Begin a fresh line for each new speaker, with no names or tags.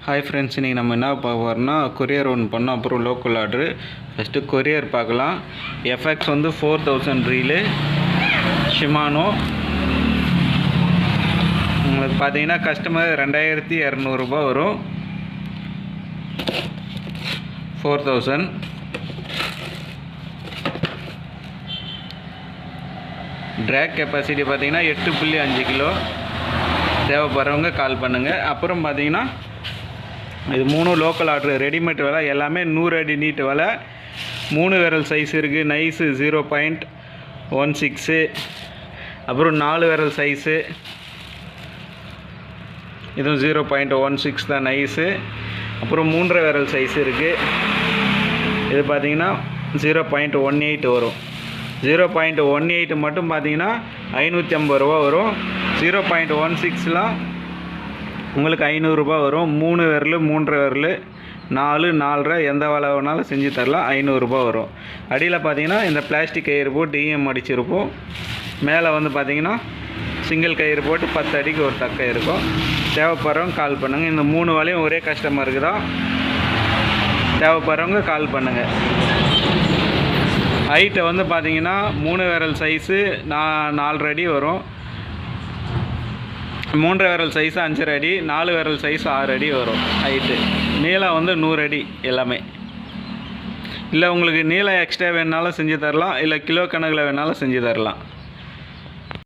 Hi friends, இன்றைக்கி நம்ம என்ன பார்க்க போகிறோம்னா கொரியர் ஒன்று பண்ணோம். அப்புறம் லோக்கல் ஆர்டரு. ஃபஸ்ட்டு கொரியர் பார்க்கலாம். எஃப்எக்ஸ் வந்து 4000 ரீலு ஷிமானோ. உங்களுக்கு பார்த்தீங்கன்னா கஸ்டமர் 2200 வரும். 4000 ட்ராக் கெப்பாசிட்டி பார்த்தீங்கன்னா 8.5 கிலோ. தேவைப்படுறவங்க கால் பண்ணுங்கள். அப்புறம் பார்த்தீங்கன்னா இது 3 லோக்கல் ஆர்டரு. ரெடிமேட் விலை எல்லாமே 100 அடி நீட்டு விலை. 3 விரல் சைஸ் இருக்குது. நைஸு 0.16. அப்புறம் 4 விரல் சைஸு, இதுவும் 0.16 தான் நைஸு. அப்புறம் 3 விரல் சைஸ் இருக்குது. இது பார்த்திங்கன்னா 0.18 வரும். 0.18 மட்டும் பார்த்தீங்கன்னா 550 ரூபா வரும். 0.16லாம் உங்களுக்கு 500 ரூபா வரும். 3 விரல், 3 விரல், 4, 4.5 எந்த விலை வேணாலும் செஞ்சு தரலாம். 500 ரூபா வரும். அடியில் பார்த்தீங்கன்னா இந்த பிளாஸ்டிக் கயிறு போட்டு டிஎம் அடிச்சிருப்போம். மேலே வந்து பார்த்தீங்கன்னா சிங்கிள் கயிறு போட்டு 10 அடிக்கு ஒரு தக்கை இருக்கும். தேவைப்படுறவங்க கால் பண்ணுங்கள். இந்த 3 வேலையும் ஒரே கஸ்டமருக்கு தான். தேவைப்படுறவங்க கால் பண்ணுங்கள். ஹைட்டை வந்து பார்த்தீங்கன்னா 3 விரல் சைஸு 4 அடி வரும். 3 விரல் சைஸு 5 அடி, 4 விரல் சைஸ் 6 அடி வரும் ஹைட்டு. நீளம் வந்து 100 அடி எல்லாமே. இல்லை உங்களுக்கு நீளம் எக்ஸ்ட்ரா வேணுனாலும் செஞ்சு தரலாம். இல்லை கிலோ கணக்கில் வேணாலும் செஞ்சு தரலாம்.